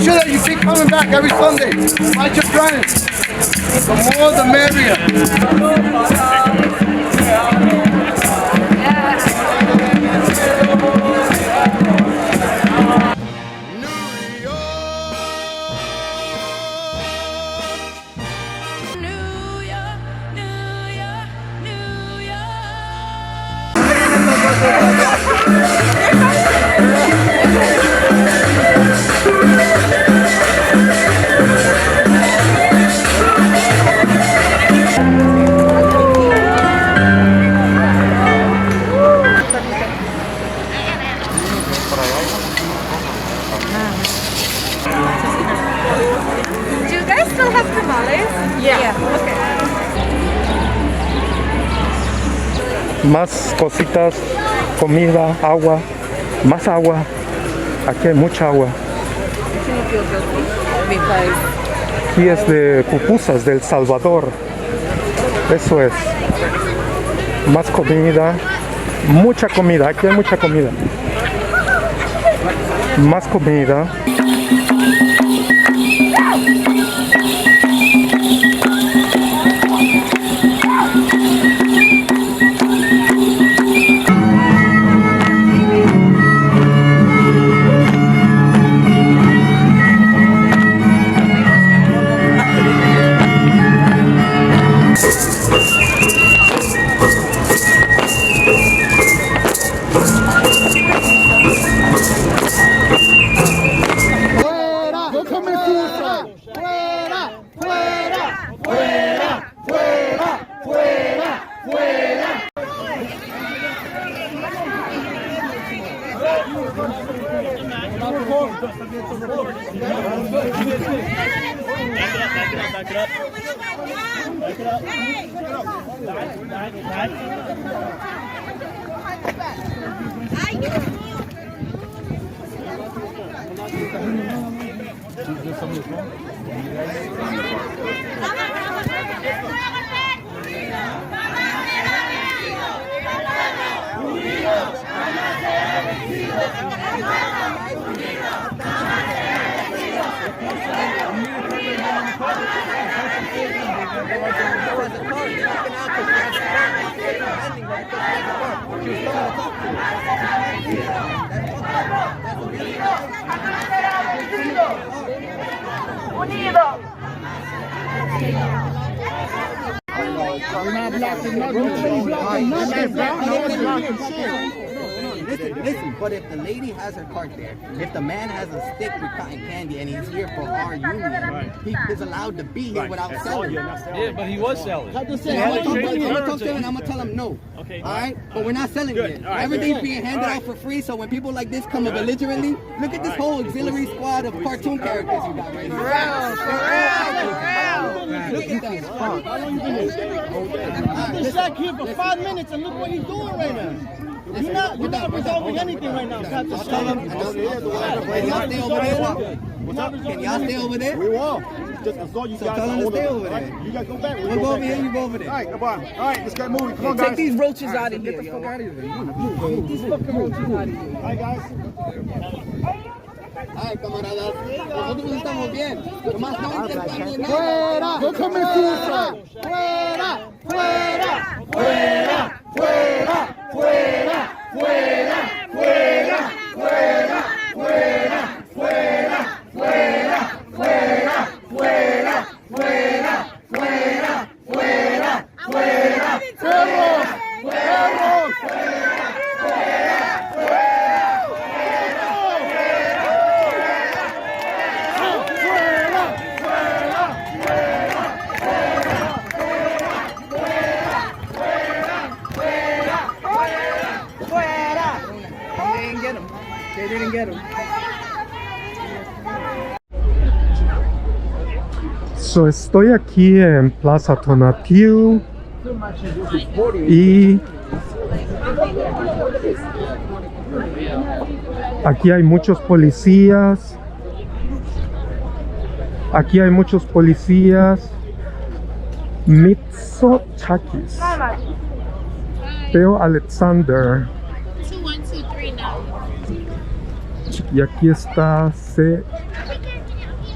sure that you keep coming back every Sunday. Watch your friends. The more, the merrier. Do you guys still have tamales? Yeah. Okay. Más cositas, comida, agua, más agua. Aquí hay mucha agua. Aquí es de pupusas del Salvador. Eso es. Más comida. Mucha comida. Aquí hay mucha comida. Más comida. Listen, but if the lady has her cart there, if the man has a stick with cotton candy and he's here for our union, he is allowed to be here without selling. Yeah, but he was selling. I'm gonna talk to him and I'm gonna tell him no. Okay. All right, but we're not selling it. Everything's being handed out for free. So when people like this come belligerently, look at this whole auxiliary squad of cartoon characters you got right here. Look at that. This guy here for 5 minutes and look what he's doing right now. You're not resolving anything right now. Can y'all stay over there? Can y'all stay over there? We will. Just as long as you guys tell them to stay over there. You guys go back. We'll go over here, you go over there. All right, come on. All right, let's get moving. Come on, guys. Take these roaches out of here. Get the fuck out of here. Get these fucking roaches out of here. All right, guys. Ay, camaradas, nosotros estamos bien. Nomás no intercambien nada. ¡Fuera! ¡No comen pizza! ¡Fuera! ¡Fuera! ¡Fuera! ¡Fuera! ¡Fuera! ¡Fuera! ¡Fuera! ¡Fuera! ¡Fuera! ¡Fuera! ¡Fuera! ¡Fuera! ¡Fuera! ¡Fuera! ¡Fuera! ¡Fuera! ¡Fuera! ¡Perros! ¡Perros! They didn't get him. So, estoy aquí en Plaza Tonatiuh y aquí hay muchos policías. Aquí hay muchos policías. Mitsotakis. Theo Alexander. 2123 now. Y aquí está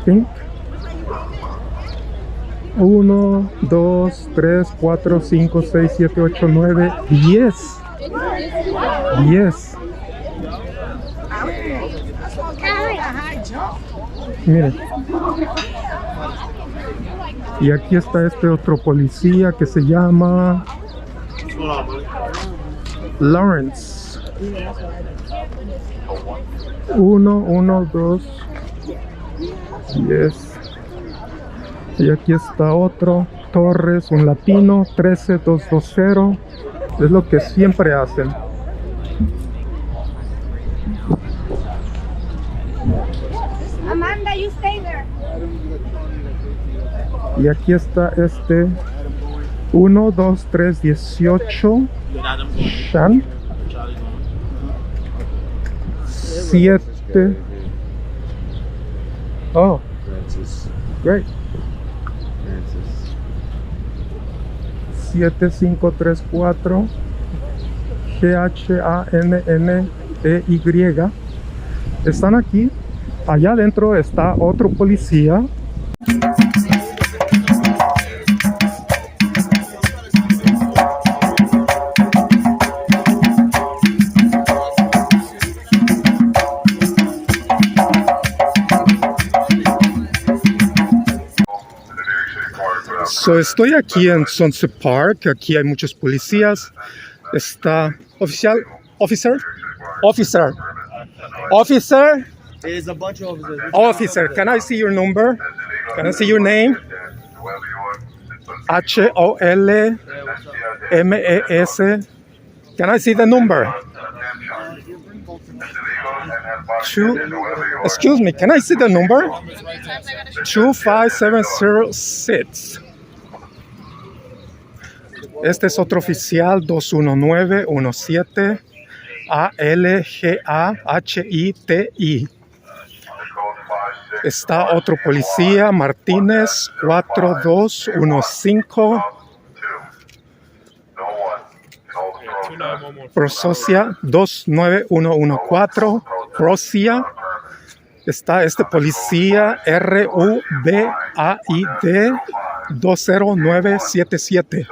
Pink. 1, 2, 3, 4, 5, 6, 7, 8, 9, 10. 10. Miren. Y aquí está este otro policía que se llama Lawrence. 1, 1, 2, 10. Y aquí está otro, Torres, un latino, 13220. Es lo que siempre hacen. Amanda, you stay there. Y aquí está este 1, 2, 3, 18. Shan. 7. Oh, great. 7534 GHANNEY. Están aquí. Allá adentro está otro policía. So, estoy aquí en Sunset Park. Aquí hay muchos policías. Está officer. There's a bunch of officers. Officer, can I see your number? Can I see your name? HOLMES. Can I see the number? Excuse me, can I see the number? 25706. Este es otro oficial, 21917 ALGAHITI. Está otro policía, Martínez, 4215. Prosocia, 29114. Prosia. Está este policía, RUBAID, 20977.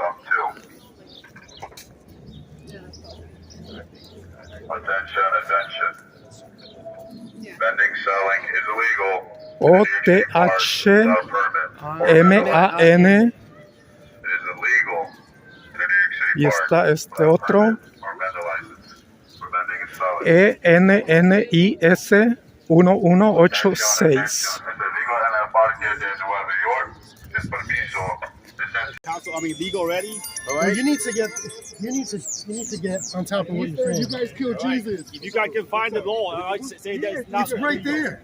OTHMAN. Y está este otro, ENNIS 1186. I mean, legal ready. All right. Well, you need to get on top of what you're saying. You guys killed Jesus. If you guys can find the law, I say that it's not It's right there.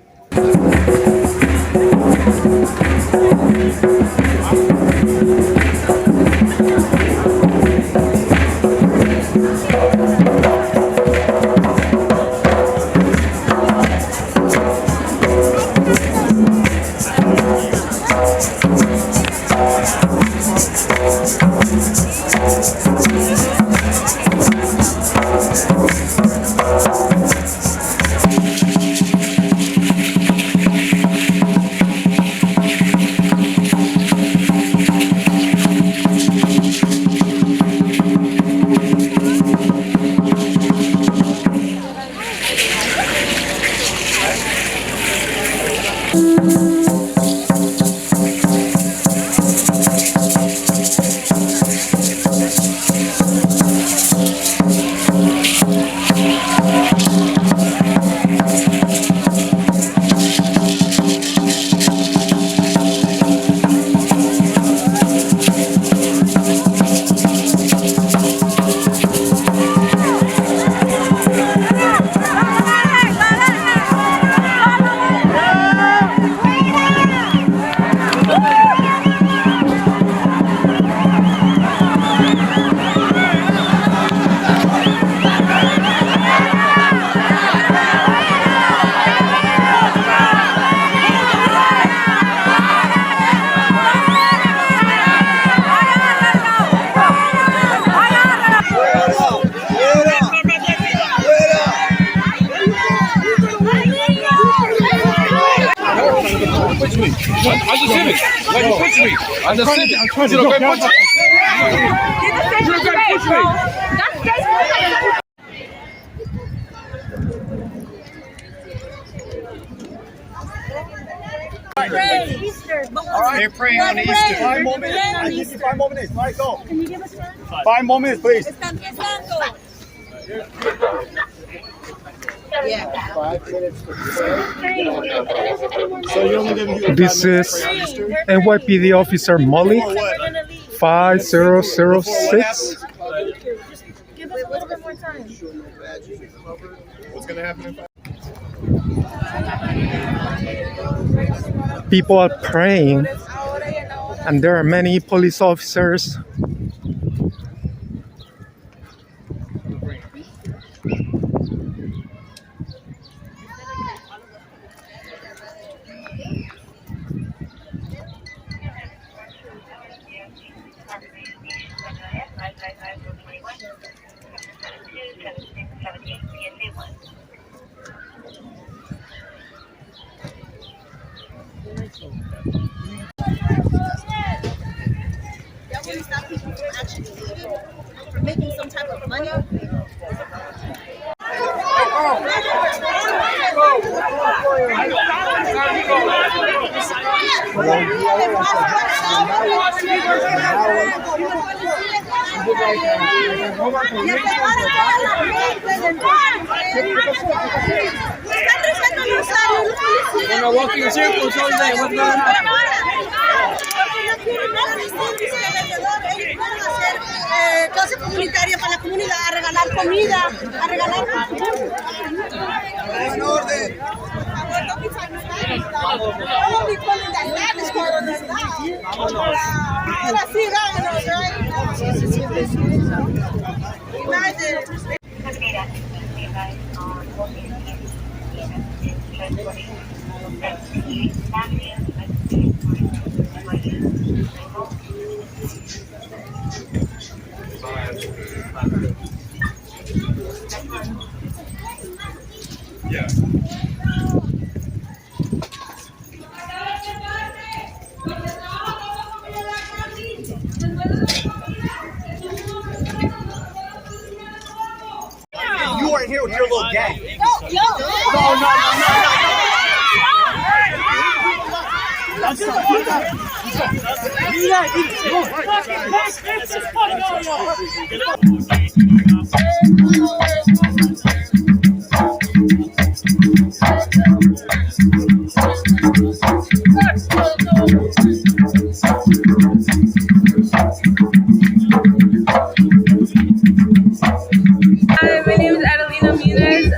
Civic. Why you push me? On the Civic. I'm trying to You jump don't down. push me. You don't push me. They're praying on Easter. 5 more minutes. I give you 5 more minutes. All right, go. Can you give us 5 more minutes, please. Yeah. 5 minutes to pray. So you only give you This is NYPD officer Molly 5006. Give us a little bit more time. What's gonna happen? People are praying, and there are many police officers. For making some type of money. We're walking in circles all day. What's going on? Clase comunitaria para la comunidad, a regalar comida, a regalar You weren't here with your little gang.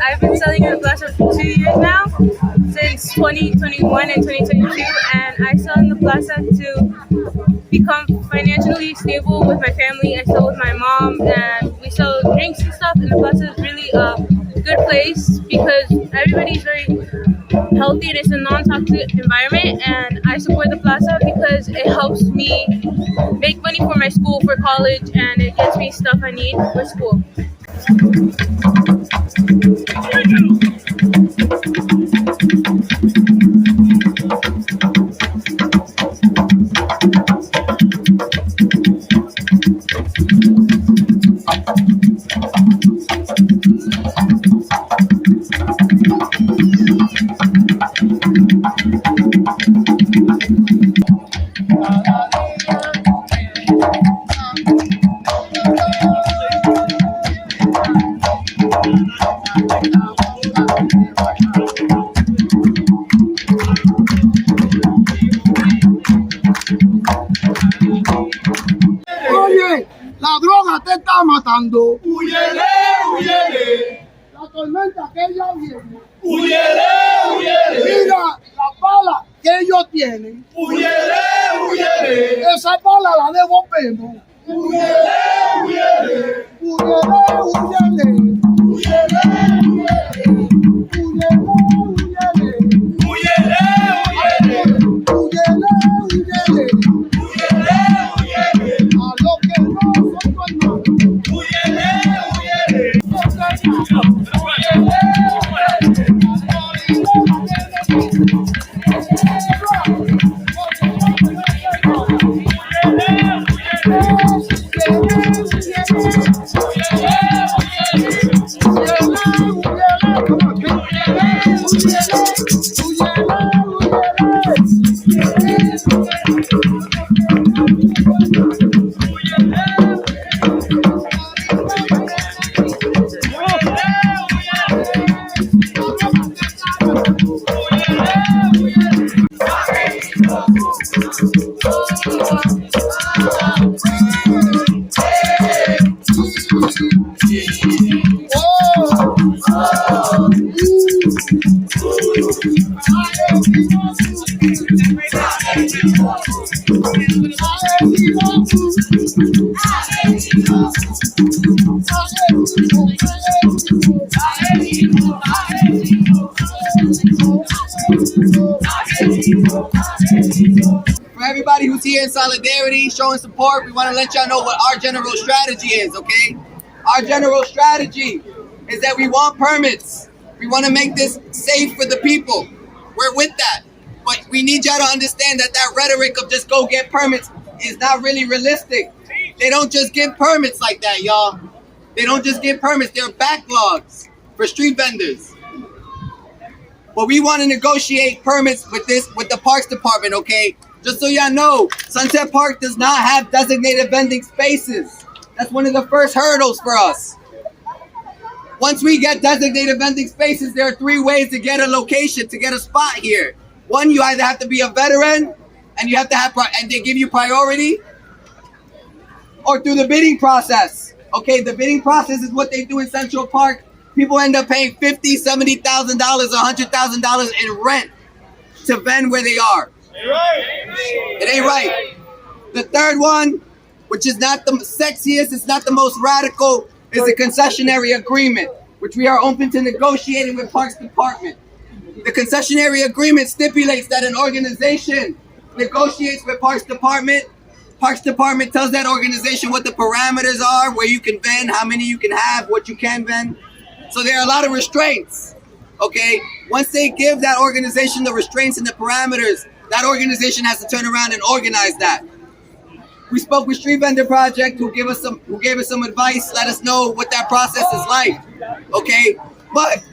I've been selling in the Plaza for 2 years now, since 2021 and 2022, and I sell in the Plaza to become financially stable with my family. I sell with my mom, and we sell drinks and stuff, and the Plaza is really a good place because everybody's very healthy and it's a non-toxic environment, and I support the Plaza because it helps me make money for my school, for college, and it gets me stuff I need for school. Oye, la droga te está matando. Huyele, huyele. La tormenta que ella viene. Huyele, huyele. Mira la pala que ellos tienen. Huyele, huyele. Esa pala la devolvemos. Huyele, huyele. Huyele, huyele. Huyele, huyele. Huyele, huyele. Huyele, huyele. Huyele, huyele. Huyele, huyele. A los que no son tu hermano. Huyele, huyele. Huyele, huyele. For everybody who's here in solidarity, showing support, we want to let y'all know what our general strategy is, okay? Our general strategy is that we want permits. We want to make this safe for the people. We're with that. But we need y'all to understand that that rhetoric of just go get permits is not really realistic. They don't just give permits like that, y'all. They don't just give permits. They're backlogs for street vendors. But we want to negotiate permits with the Parks Department, okay? Just so y'all know, Sunset Park does not have designated vending spaces. That's one of the first hurdles for us. Once we get designated vending spaces, there are 3 ways to get a location, to get a spot here. One, you either have to be a veteran, and you have to have, and they give you priority, or through the bidding process. Okay, the bidding process is what they do in Central Park. People end up paying $50,000, $70,000, $100,000 in rent to vend where they are. It ain't right. The third one, which is not the sexiest, it's not the most radical, is the concessionary agreement, which we are open to negotiating with Parks Department. The concessionary agreement stipulates that an organization negotiates with Parks Department. Parks Department tells that organization what the parameters are, where you can vend, how many you can have, what you can vend. So there are a lot of restraints, okay? Once they give that organization the restraints and the parameters, that organization has to turn around and organize that. We spoke with Street Vendor Project, who gave us some advice, let us know what that process is like, okay? But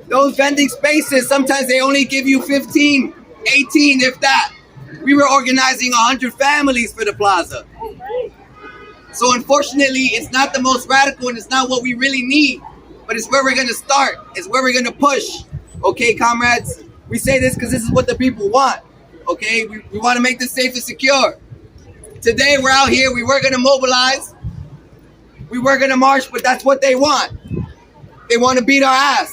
those vending spaces, sometimes they only give you 15, 18, if that. We were organizing 100 families for the plaza. So unfortunately, it's not the most radical and it's not what we really need, but it's where we're gonna start. It's where we're gonna push. Okay, comrades? We say this because this is what the people want. Okay, we wanna make this safe and secure. Today we're out here, we were gonna mobilize, we were gonna march, but that's what they want. They wanna beat our ass.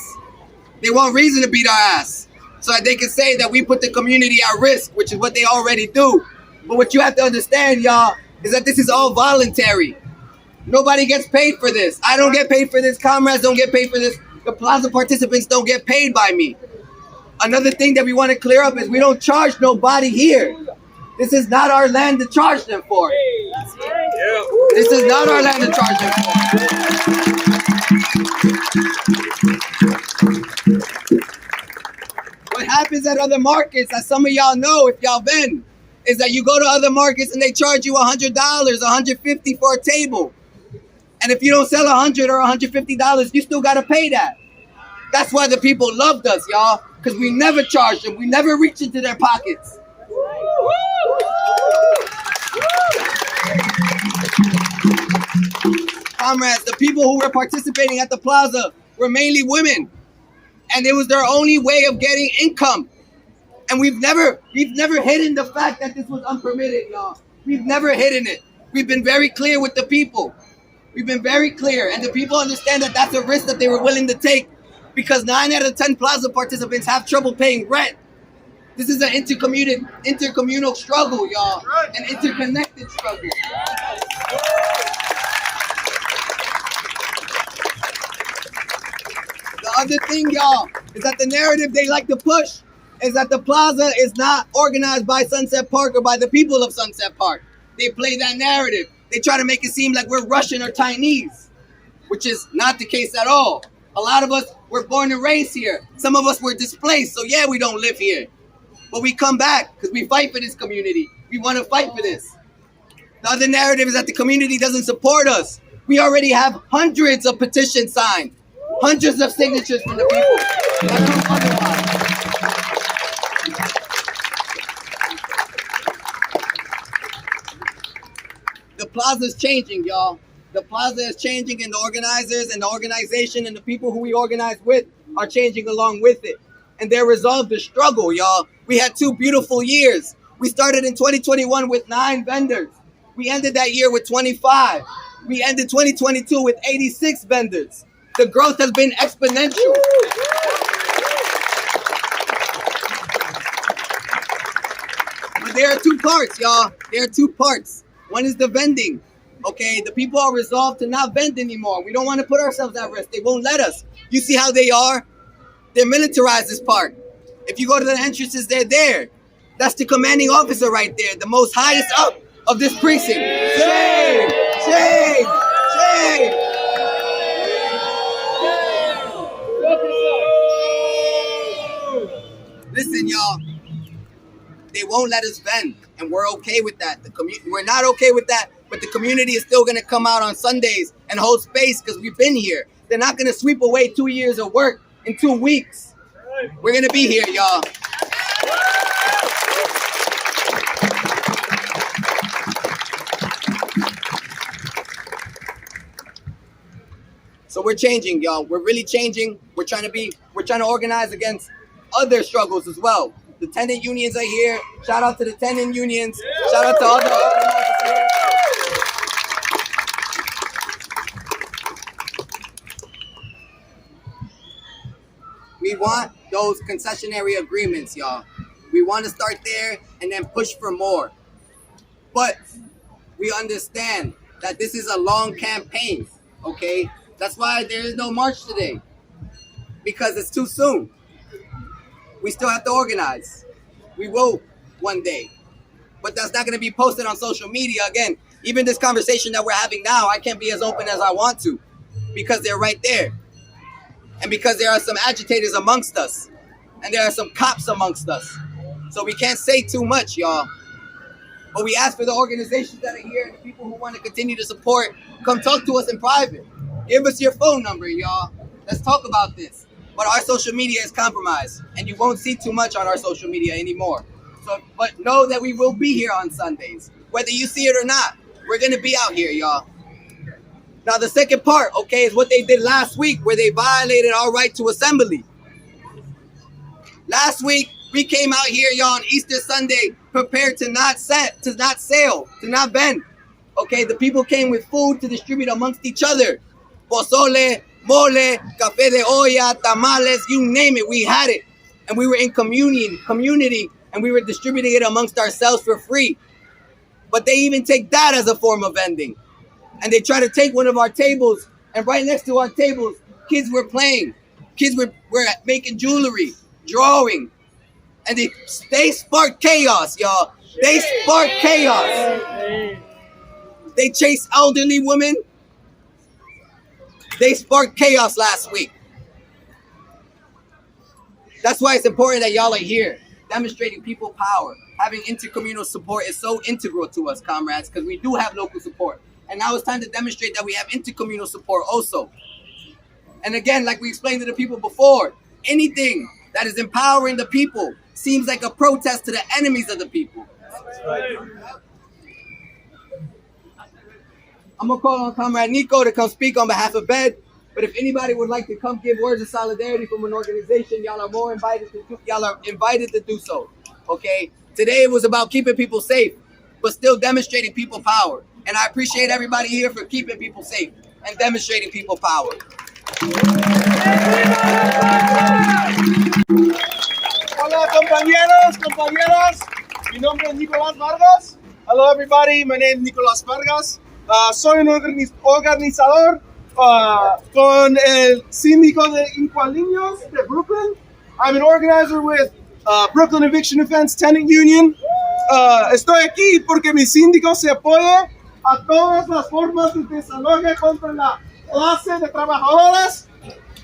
They want reason to beat our ass, so that they can say that we put the community at risk, which is what they already do. But what you have to understand, y'all, is that this is all voluntary. Nobody gets paid for this. I don't get paid for this. Comrades don't get paid for this. The plaza participants don't get paid by me. Another thing that we want to clear up is we don't charge nobody here. This is not our land to charge them for. This is not our land to charge them for. What happens at other markets, as some of y'all know if y'all been, is that you go to other markets and they charge you $100, $150 for a table. And if you don't sell $100 or $150, you still gotta pay that. That's why the people loved us, y'all, because we never charged them. We never reached into their pockets. Comrades, the people who were participating at the plaza were mainly women, and it was their only way of getting income. And we've never hidden the fact that this was unpermitted, y'all. We've never hidden it. We've been very clear with the people. We've been very clear, and the people understand that that's a risk that they were willing to take, because 9 out of 10 plaza participants have trouble paying rent. This is an intercommunal struggle, y'all, an interconnected struggle. The other thing, y'all, is that the narrative they like to push is that the plaza is not organized by Sunset Park or by the people of Sunset Park. They play that narrative. They try to make it seem like we're Russian or Chinese, which is not the case at all. A lot of us were born and raised here. Some of us were displaced, so yeah, we don't live here. But we come back because we fight for this community. We want to fight for this. The other narrative is that the community doesn't support us. We already have hundreds of petitions signed, hundreds of signatures from the people. The plaza is changing, y'all. The plaza is changing, and the organizers and the organization and the people who we organize with are changing along with it. And they're resolved to struggle, y'all. We had 2 beautiful years. We started in 2021 with 9 vendors. We ended that year with 25. We ended 2022 with 86 vendors. The growth has been exponential. But there are 2 parts, y'all. There are 2 parts. One is the vending. Okay, the people are resolved to not vend anymore. We don't want to put ourselves at risk. They won't let us. You see how they are? They're militarized, this part. If you go to the entrances, they're there. That's the commanding officer right there, the most highest up of this precinct. Shame! Shame! Shame! Listen, y'all. They won't let us vend, and we're okay with that. We're not okay with that, but the community is still going to come out on Sundays and hold space because we've been here. They're not going to sweep away 2 years of work in 2 weeks. We're going to be here, y'all. So we're changing, y'all. We're really changing. We're trying to organize against other struggles as well. The tenant unions are here. Shout out to the tenant unions. Shout out to all the organizers here. We want those concessionary agreements, y'all. We want to start there and then push for more. But we understand that this is a long campaign, okay? That's why there is no march today, because it's too soon. We still have to organize. We will one day, but that's not going to be posted on social media. Again, even this conversation that we're having now, I can't be as open as I want to because they're right there. And because there are some agitators amongst us and there are some cops amongst us. So we can't say too much, y'all. But we ask for the organizations that are here and the people who want to continue to support, come talk to us in private. Give us your phone number, y'all. Let's talk about this. But our social media is compromised, and you won't see too much on our social media anymore. So, but know that we will be here on Sundays. Whether you see it or not, we're going to be out here, y'all. Now, the second part, okay, is what they did last week, where they violated our right to assembly. Last week, we came out here, y'all, on Easter Sunday, prepared to not sail, to not bend. Okay, the people came with food to distribute amongst each other. Pozole, mole, café de olla, tamales, you name it, we had it. And we were in community, and we were distributing it amongst ourselves for free. But they even take that as a form of vending. And they try to take one of our tables, and right next to our tables, kids were playing. Kids were making jewelry, drawing. And they spark chaos, y'all. They spark chaos. They chase elderly women. They sparked chaos last week. That's why it's important that y'all are here, demonstrating people power. Having intercommunal support is so integral to us, comrades, because we do have local support. And now it's time to demonstrate that we have intercommunal support also. And again, like we explained to the people before, anything that is empowering the people seems like a protest to the enemies of the people. I'm going to call on Comrade Nico to come speak on behalf of BED. But if anybody would like to come give words of solidarity from an organization, y'all are invited to do so. Okay? Today it was about keeping people safe, but still demonstrating people power. And I appreciate everybody here for keeping people safe and demonstrating people power. Hola compañeros. Mi nombre es Nicolás Vargas. Hello everybody, my name is Nicolás Vargas. Soy un organizador con el síndico de Inquilinos de Brooklyn. I'm an organizer with Brooklyn Eviction Defense Tenant Union. Estoy aquí porque mi síndico se apoya a todas las formas de desalojo contra la clase de trabajadores.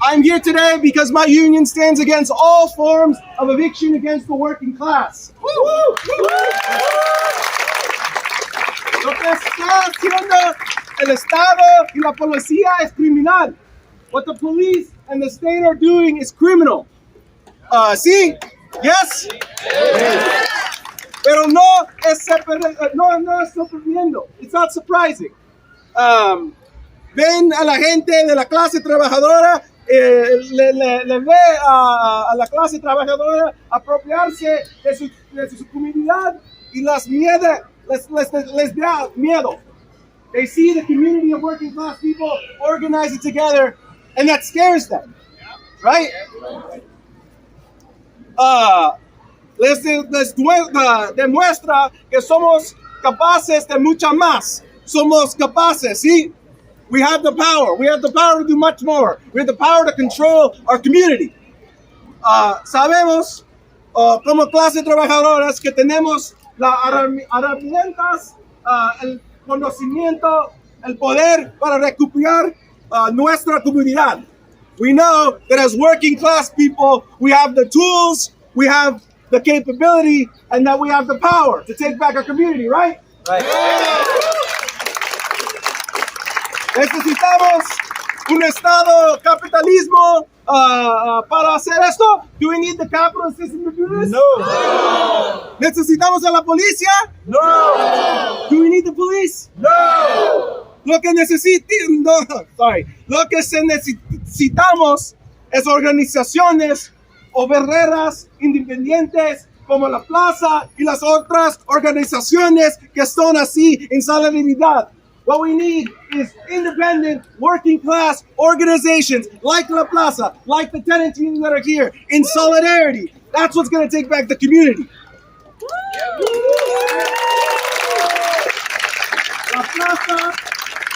I'm here today because my union stands against all forms of eviction against the working class. Lo que está haciendo el Estado y la policía es criminal. What the police and the state are doing is criminal. ¿Sí? Yes? Pero no es sorprendiendo. It's not surprising. Ven a la gente de la clase trabajadora, le ve a la clase trabajadora apropiarse de su comunidad y les da miedo. They see the community of working class people organizing together, and that scares them, right? Les demuestra que somos capaces de mucho más. Somos capaces, ¿sí? We have the power. We have the power to do much more. We have the power to control our community. Sabemos, como clase trabajadoras, que tenemos las herramientas, el conocimiento, el poder para recuperar nuestra comunidad. We know that as working class people, we have the tools, we have the capability, and that we have the power to take back our community, right? Right. Necesitamos un estado capitalismo para hacer esto. Do we need the capital system to do this? No. Necesitamos a la policía? No. Do we need the police? No. Lo que necesitamos es organizaciones o barreras independientes como la Plaza y las otras organizaciones que son así en solidaridad. What we need is independent, working class organizations like La Plaza, like the tenant teams that are here, in solidarity. That's what's going to take back the community. La Plaza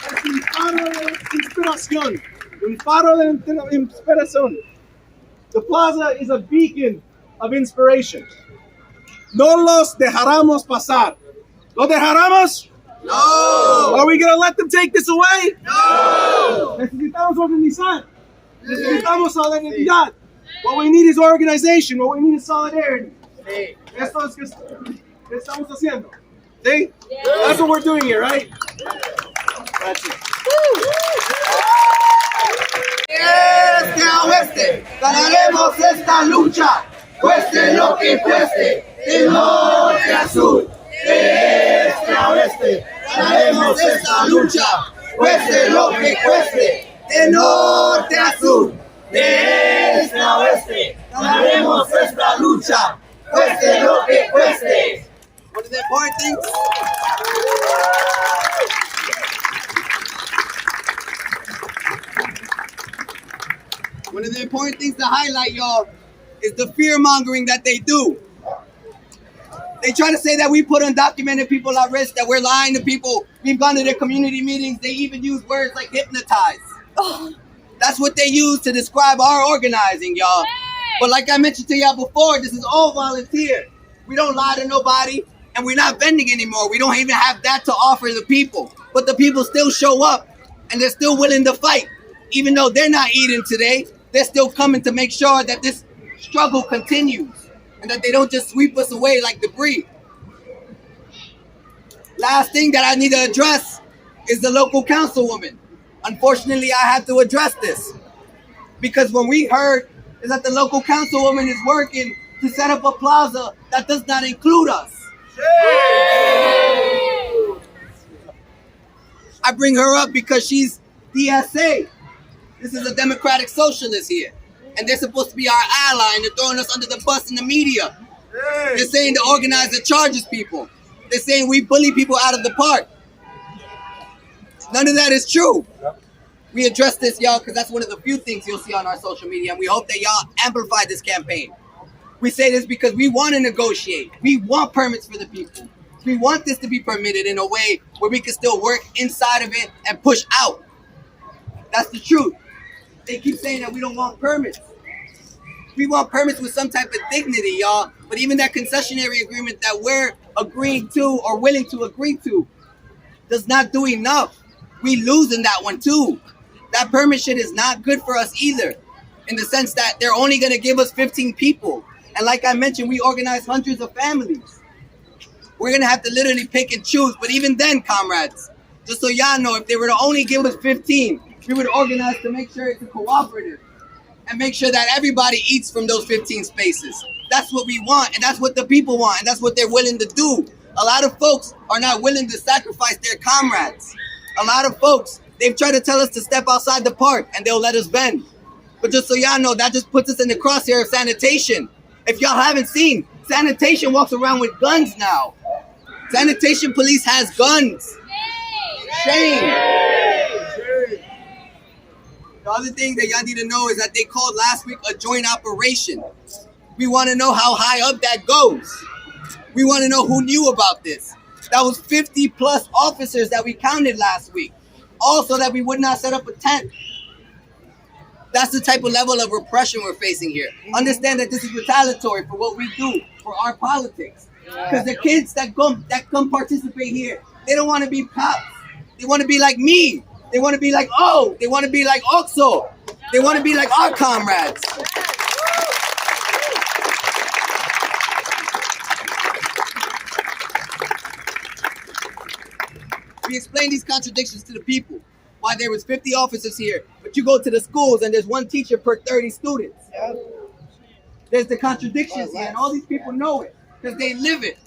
es un faro de inspiración. Un faro de inspiración. The Plaza is a beacon of inspiration. No los dejaremos pasar. ¿Los dejaremos? No. Are we going to let them take this away? No. Necesitamos organizar. Necesitamos solidaridad. What we need is organization. What we need is solidarity. Esto es que estamos haciendo. See? Yeah. That's what we're doing here, right? That's it. Este a oeste, ganaremos esta lucha. Cueste lo que cueste, de norte a sur, de este a oeste. Ganaremos esta lucha, cueste lo que cueste, de norte a sur, de este a oeste. Ganaremos esta lucha, cueste lo que cueste. What are the important things? One of the important things to highlight, y'all, is the fear mongering that they do. They try to say that we put undocumented people at risk, that we're lying to people. We've gone to their community meetings. They even use words like hypnotize. That's what they use to describe our organizing, y'all. But like I mentioned to y'all before, this is all volunteer. We don't lie to nobody, and we're not vending anymore. We don't even have that to offer the people. But the people still show up, and they're still willing to fight. Even though they're not eating today, they're still coming to make sure that this struggle continues and that they don't just sweep us away like debris. Last thing that I need to address is the local councilwoman. Unfortunately, I have to address this because when we heard is that the local councilwoman is working to set up a plaza that does not include us. I bring her up because she's DSA. This is a democratic socialist here. And they're supposed to be our ally, and they're throwing us under the bus in the media. They're saying the organizer charges people. They're saying we bully people out of the park. None of that is true. We address this, y'all, because that's one of the few things you'll see on our social media, and we hope that y'all amplify this campaign. We say this because we want to negotiate. We want permits for the people. We want this to be permitted in a way where we can still work inside of it and push out. That's the truth. They keep saying that we don't want permits. We want permits with some type of dignity, y'all. But even that concessionary agreement that we're agreeing to or willing to agree to does not do enough. We losing that one too. That permit shit is not good for us either, in the sense that they're only going to give us 15 people. And like I mentioned, we organize hundreds of families. We're going to have to literally pick and choose. But even then, comrades, Just so y'all know, if they were to only give us 15, we would organize to make sure it's a cooperative and make sure that everybody eats from those 15 spaces. That's what we want, and that's what the people want, and that's what they're willing to do. A lot of folks are not willing to sacrifice their comrades. A lot of folks, they've tried to tell us to step outside the park, and they'll let us bend. But just so y'all know, that just puts us in the crosshair of sanitation. If y'all haven't seen, sanitation walks around with guns now. Sanitation police has guns. Shame. The other thing that y'all need to know is that they called last week a joint operation. We want to know how high up that goes. We want to know who knew about this. That was 50 plus officers that we counted last week. Also that we would not set up a tent. That's the type of level of repression we're facing here. Understand that this is retaliatory for what we do, for our politics. Because the kids that come participate here, they don't want to be cops. They want to be like me. They want to be like O. They want to be like Oxo. They want to be like our comrades. We explain these contradictions to the people. Why there was 50 officers here, but you go to the schools and there's one teacher per 30 students. There's the contradictions here, and all these people know it because they live it.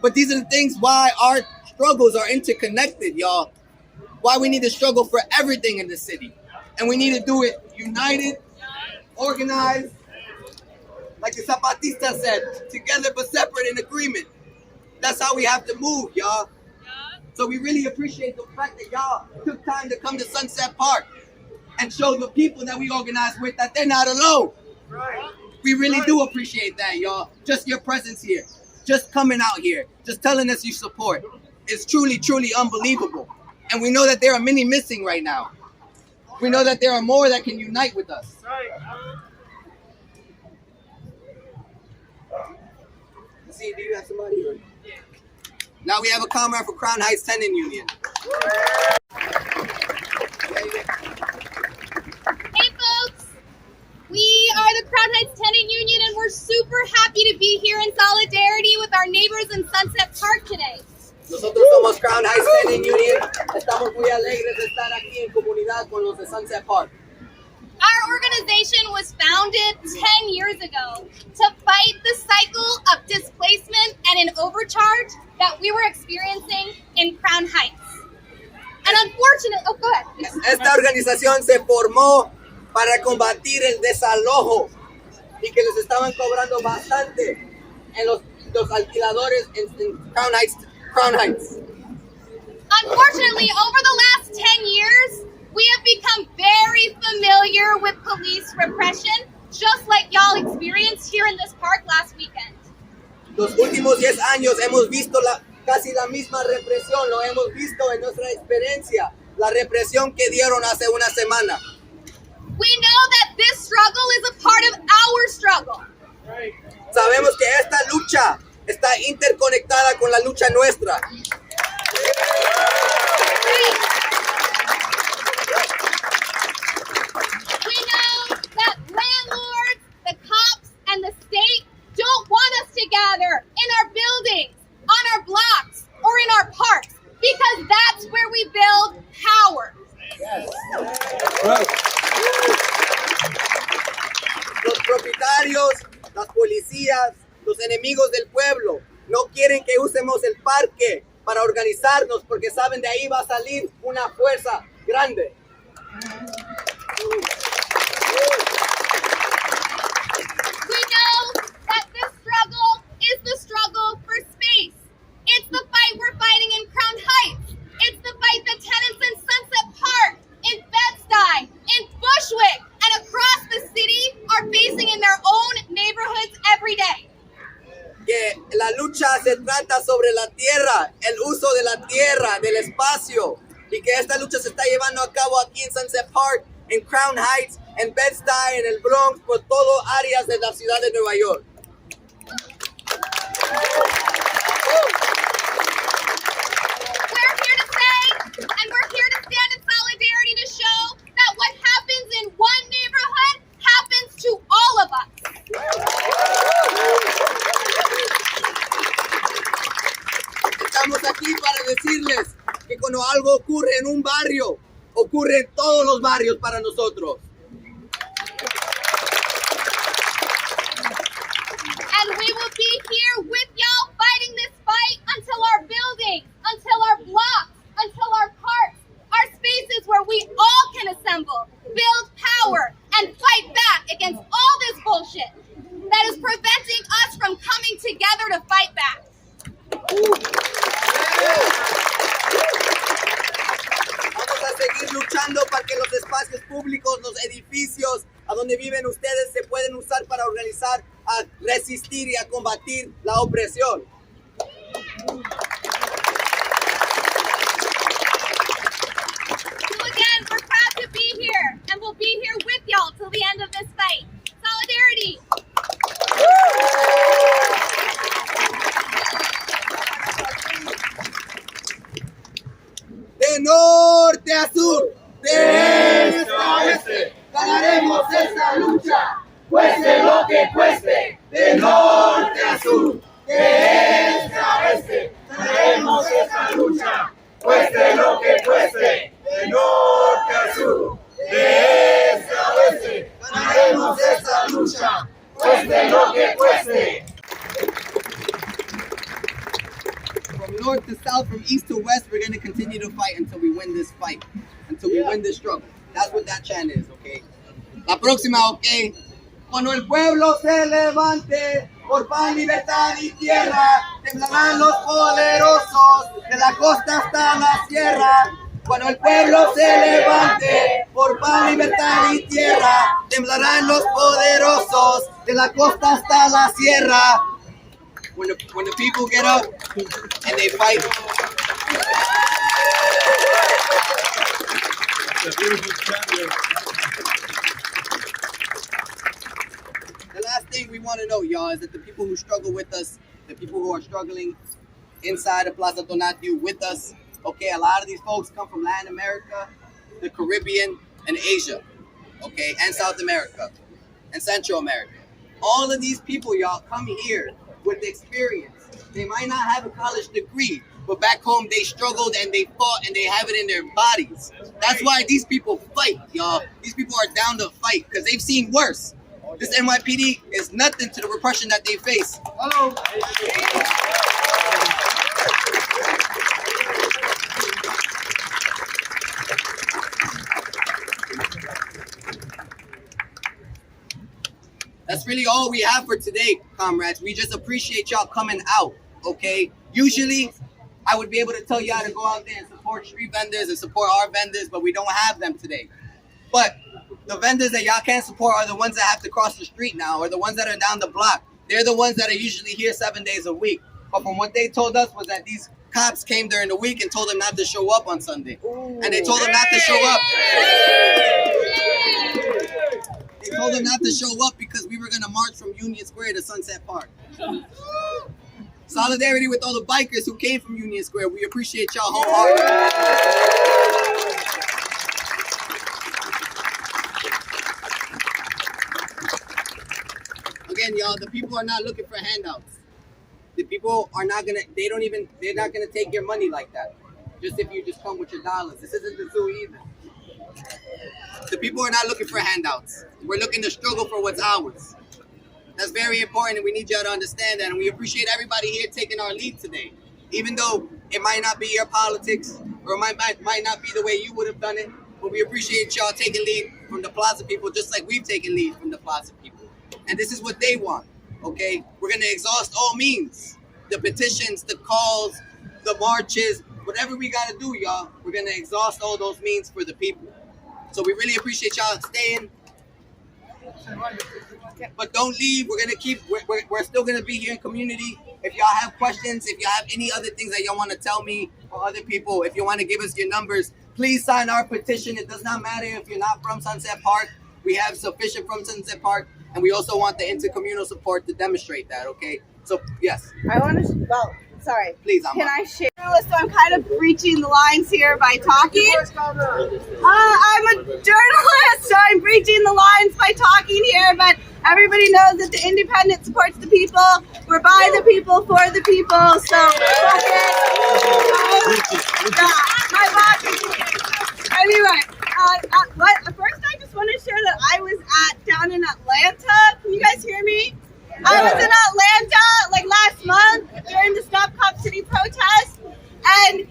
But these are the things why our struggles are interconnected, y'all. Why we need to struggle for everything in the city. And we need to do it united, organized, like the Zapatista said, together but separate in agreement. That's how we have to move, y'all. So we really appreciate the fact that y'all took time to come to Sunset Park and show the people that we organized with that they're not alone. We really do appreciate that, y'all. Just your presence here, just coming out here, just telling us you support. It's truly, truly unbelievable. And we know that there are many missing right now. We know that there are more that can unite with us. Let's see, do you have somebody here? Now we have a comrade for Crown Heights Tenant Union. Hey folks, we are the Crown Heights Tenant Union and we're super happy to be here in solidarity with our neighbors in Sunset Park today. Nosotros somos Crown Heights Tenant Union. Estamos muy alegres de estar aquí en comunidad con los de Sunset Park. Our organization was founded 10 years ago to fight the cycle of displacement and an overcharge that we were experiencing in Crown Heights. And unfortunately, oh, go ahead. Esta organización se formó para combatir el desalojo y que les estaban cobrando bastante en los alquiladores en Crown Heights. Unfortunately, over the last 10 years, we have become very familiar with police repression, just like y'all experienced here in this park last weekend. Los últimos 10 años hemos visto casi la misma represión, lo hemos visto en nuestra experiencia, la represión que dieron hace una semana. We know that this struggle is a part of our struggle. Sabemos que esta lucha está interconectada con la lucha nuestra. We know that landlords, the cops, and the state don't want us to gather in our buildings, on our blocks, or in our parks, because that's where we build power. Los propietarios, las policías, los enemigos del pueblo no quieren que usemos el parque para organizarnos porque saben de ahí va a salir una fuerza grande. We know that this struggle is the struggle for space. It's the fight we're fighting in Crown Heights. It's the fight that tenants in Sunset Park, in Bed-Stuy, in Bushwick, and across the city are facing in their own neighborhoods every day. Que la lucha se trata sobre la tierra, el uso de la tierra, del espacio, y que esta lucha se está llevando a cabo aquí en Sunset Park, en Crown Heights, en Bed-Stuy, en el Bronx, por todo áreas de la ciudad de Nueva York. We're here to say, and we're here to stand in solidarity to show that what happens in one neighborhood happens to all of us. Estamos aquí para decirles que con cuando algo ocurre en un barrio, ocurre en todos los barrios para nosotros. And we will be here with y'all fighting this fight until our buildings, until our blocks, until our parks, our spaces where we all can assemble, build power, and fight back against all this bullshit that is preventing us from coming together to fight back. Vamos a seguir luchando para que los espacios públicos, los edificios a donde viven ustedes se pueden usar para organizar, a resistir y a combatir la opresión. So again, we're proud to be here, and we'll be here with y'all till the end of this fight. Solidarity! De norte a sur, de este a oeste, ganaremos esta lucha, cueste lo que cueste. De norte a sur, de este a oeste, ganaremos esta lucha, cueste lo que cueste. De norte a sur, de este a oeste, ganaremos esta lucha, cueste lo que cueste. From north to south, from east to west, we're going to continue to fight until we win this fight, until we win this struggle. That's what that chant is, okay? La próxima, okay? Cuando el pueblo se levante por pan, libertad y tierra, temblarán los poderosos de la costa hasta la sierra. Cuando el pueblo se levante por pan, libertad y tierra, temblarán los poderosos de la costa hasta la sierra. When the people get up and they fight. The last thing we want to know, y'all, is that the people who struggle with us, the people who are struggling inside of Plaza Tonatiuh with us, okay, a lot of these folks come from Latin America, the Caribbean, and Asia, okay, and South America, and Central America. All of these people, y'all, come here with experience. They might not have a college degree, but back home they struggled and they fought and they have it in their bodies. That's why these people fight, y'all. These people are down to fight because they've seen worse. This NYPD is nothing to the repression that they face. Hello. That's really all we have for today, comrades. We just appreciate y'all coming out, okay? Usually, I would be able to tell y'all to go out there and support street vendors and support our vendors, but we don't have them today. But the vendors that y'all can't support are the ones that have to cross the street now, or the ones that are down the block. They're the ones that are usually here 7 days a week. But from what they told us was that these cops came during the week and told them not to show up on Sunday. And they told them not to show up. They told them not to show up because we were going to march from Union Square to Sunset Park. Solidarity with all the bikers who came from Union Square. We appreciate y'all wholeheartedly. Again, y'all, the people are not looking for handouts. The people are not gonna, they're not gonna take your money like that. Just if you just come with your dollars. This isn't the zoo either. The people are not looking for handouts. We're looking to struggle for what's ours. That's very important, and we need y'all to understand that. And we appreciate everybody here taking our lead today. Even though it might not be your politics, or it might not be the way you would have done it, but we appreciate y'all taking lead from the Plaza people, just like we've taken lead from the Plaza people. And this is what they want, okay? We're gonna exhaust all means. The petitions, the calls, the marches, whatever we gotta do, y'all, we're gonna exhaust all those means for the people. So we really appreciate y'all staying. But don't leave. We're gonna keep. We're still gonna be here in community. If y'all have questions, if y'all have any other things that y'all want to tell me or other people, if you want to give us your numbers, please sign our petition. It does not matter if you're not from Sunset Park. We have sufficient from Sunset Park, and we also want the intercommunal support to demonstrate that. Okay. So yes. I want to. Well, sorry. Please, Can I share? So I'm kind of breaching the lines here by talking. I'm a journalist, so I'm breaching the lines by talking here, but Everybody knows that the independent supports the people. We're by the people, for the people. So, my boss. Anyway, first I just want to share that I was down in Atlanta. Can you guys hear me? I was in Atlanta like last month during the Stop Cop City protest, and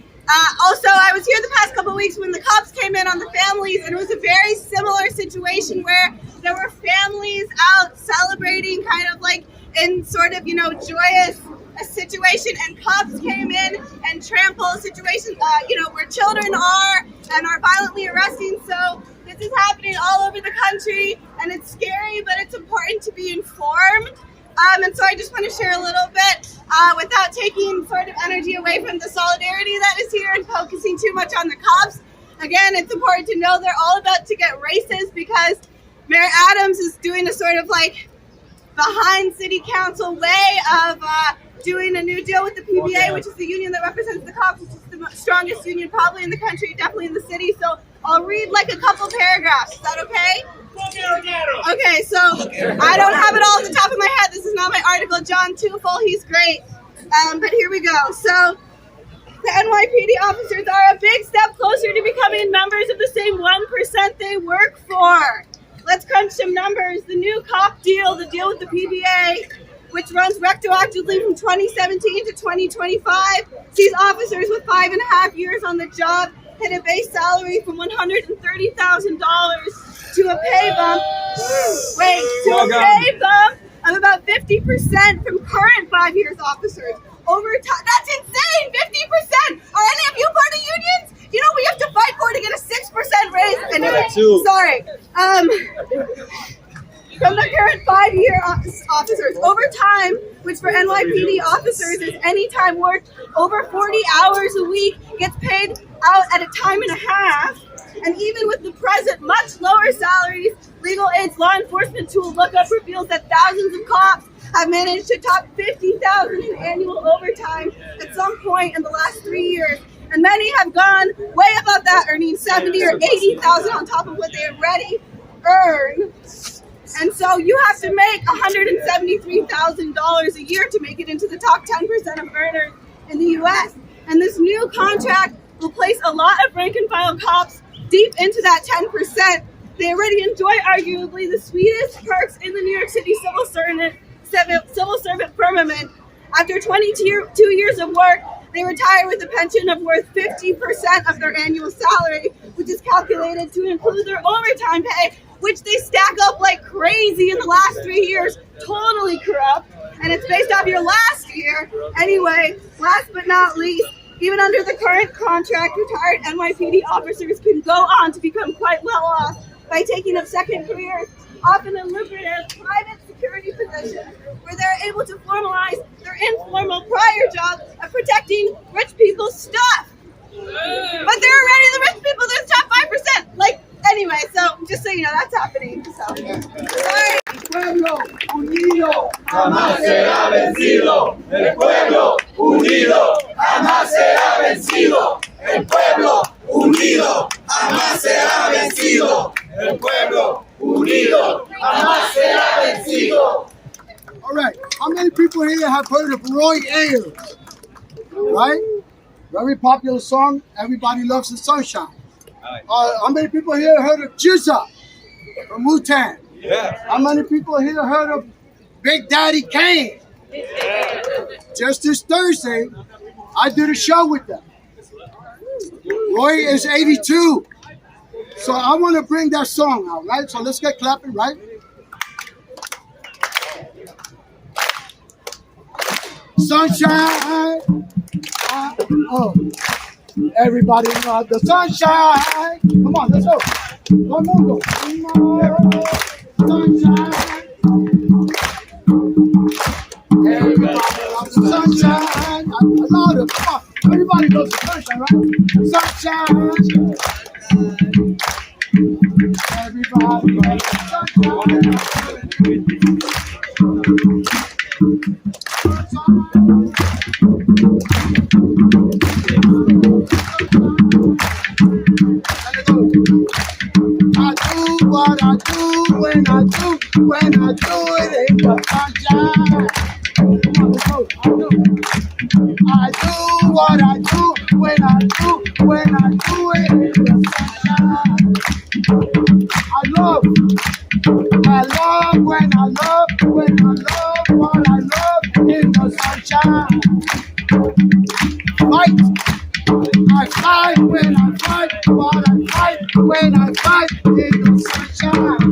also I was here the past couple of weeks when the cops came in on the families, and it was a very similar situation where there were families out celebrating, kind of like in sort of, joyous a situation, and cops came in and trampled situations, where children are and are violently arresting. So this is happening all over the country, and it's scary, but it's important to be informed. And so I just want to share a little bit without taking sort of energy away from the solidarity that is here and focusing too much on the cops. Again, it's important to know they're all about to get racist because Mayor Adams is doing a sort of like behind city council way of doing a new deal with the PBA, which is the union that represents the cops, which is the strongest union probably in the country, definitely in the city. So I'll read like a couple paragraphs. Is that okay? Okay, so I don't have it all at the top of my head. This is not my article. John Tufel, he's great. But here we go. So the NYPD officers are a big step closer to becoming members of the same 1% they work for. Let's crunch some numbers. The new cop deal, the deal with the PBA, which runs retroactively from 2017 to 2025, sees officers with 5.5 years on the job hit a base salary from $130,000 to a pay bump. Pay bump of about 50% from current 5 years officers. Over time, that's insane. 50%. Are any of you part of unions? We have to fight for to get a 6% raise. Anyway, sorry. From the current 5-year officers, overtime, which for NYPD officers is any time worked over 40 hours a week, gets paid out at a time and a half. And even with the present much lower salaries, Legal Aid's law enforcement tool lookup reveals that thousands of cops have managed to top $50,000 in annual overtime at some point in the last 3 years. And many have gone way above that, earning $70,000 or $80,000 on top of what they already earn. And so you have to make $173,000 a year to make it into the top 10% of earners in the U.S. And this new contract will place a lot of rank and file cops deep into that 10%. They already enjoy arguably the sweetest perks in the New York City civil servant firmament. After 22 years of work, they retire with a pension of worth 50% of their annual salary, which is calculated to include their overtime pay, which they stack up like crazy in the last 3 years, totally corrupt. And it's based off your last year. Anyway, last but not least, even under the current contract, retired NYPD officers can go on to become quite well off by taking up second careers, often in lucrative private security positions, where they're able to formalize their informal prior job of protecting rich people's stuff. But they're already the rich people, they're the top 5%. Anyway, so just so you know, that's happening. So, sorry. El pueblo unido jamás será vencido. El pueblo unido jamás será vencido. El pueblo unido jamás será vencido. El pueblo unido jamás será vencido. All right, how many people here have heard of Roy Ayers? Right? Very popular song. Everybody loves the sunshine. How many people here heard of Jizza from Wu-Tang? Yeah. How many people here heard of Big Daddy Kane? Yeah. Just this Thursday, I did a show with them. Roy is 82. So I want to bring that song out, right? So let's get clapping, right? Sunshine. Oh. Everybody know the sunshine. Come on, let's go. One more. Sunshine. Everybody loves the sunshine. I love it. Come on. Everybody loves the sunshine, right? Sunshine. Everybody loves the sunshine. what I do when I do it in the sunshine. I do what I do when I do it in the sunshine. I love when I love what I love in the sunshine. Fight. I fight when I fight what I fight when I fight in the sunshine.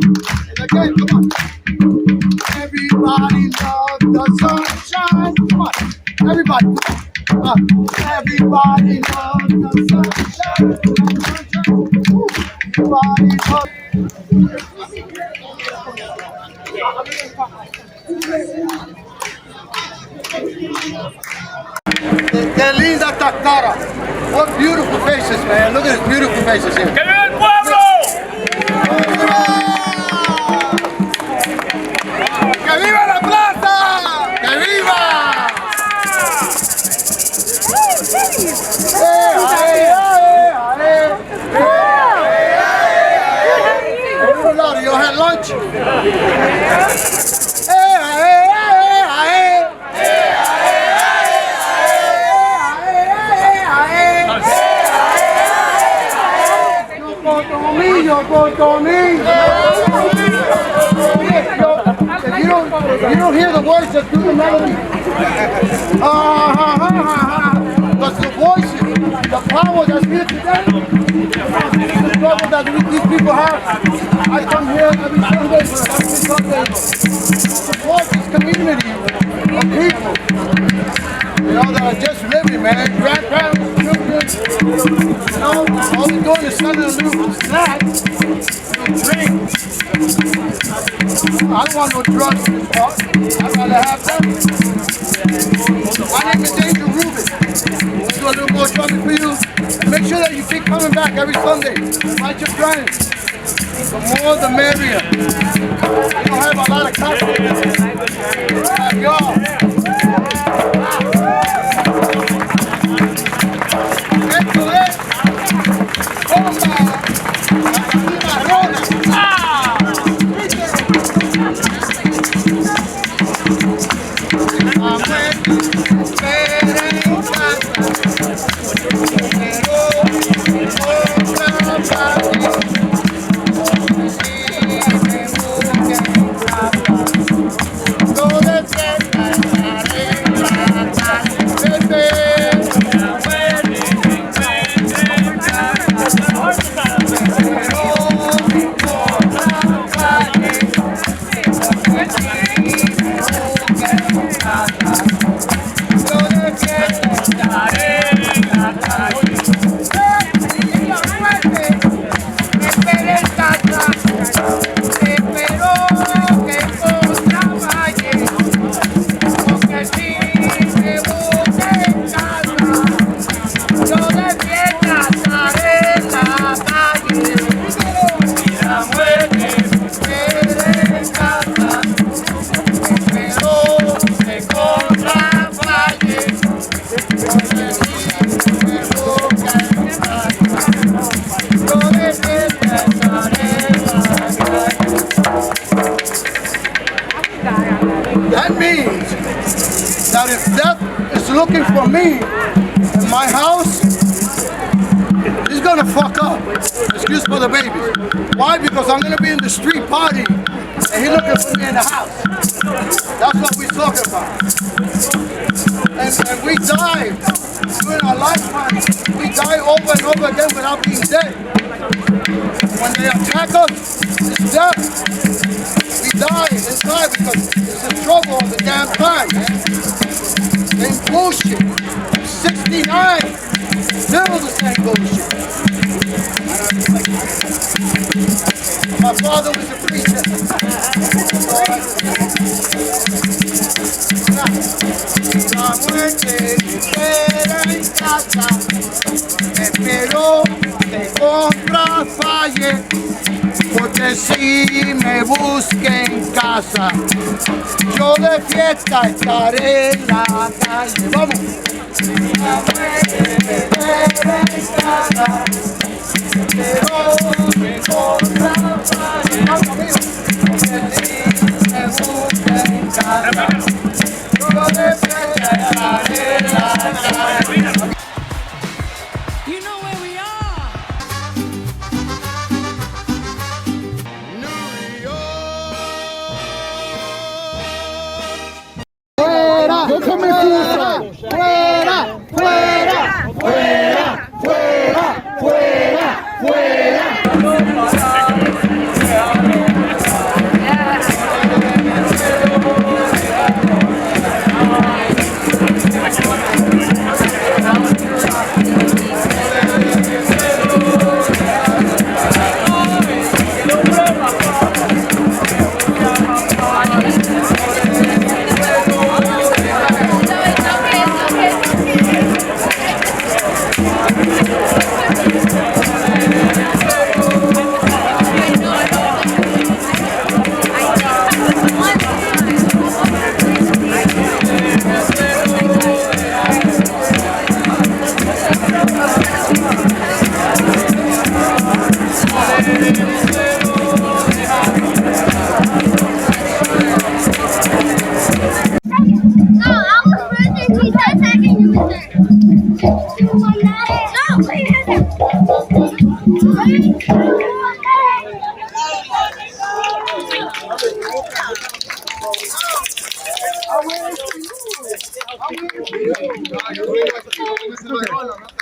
And again, come on. Everybody loves the sunshine. Come on. Everybody. Everybody loves the sunshine. Everybody loves. Qué linda esta cara. What beautiful faces, man. Look at these beautiful faces here. ¡Que viva el pueblo! ¡Que viva la plaza! ¡Que viva! You had lunch? If you don't hear the words, just do the melody. Because the voices, the power that's here today, the struggle that these people have. I come here every Sunday to support this community of people, you know, that are just living, man. Grandparents, children, you know, all they're doing is selling a little snack, a little drink. I don't want no drugs in this park. I'd rather have them. My name is Danger Rubin. We'll do a little more drumming for you. And make sure that you keep coming back every Sunday. Write your friends. The more, the merrier. We don't have a lot of costumes. We have y'all. That means that if death is looking for me in my house, he's gonna fuck up. Excuse for the babies. Why? Because I'm gonna be in the street party and he's looking for me in the house. That's what we're talking about. And we die during our lifetime. We die over and over again without being dead. When they attack us, it's death. We die inside because it's a struggle all the damn time, man. Same bullshit. 69, still the same bullshit. My father was a preacher. La muerte espera en casa, espero que contra falle, porque que si me busque en casa, yo de fiesta estaré en la calle. Vamos.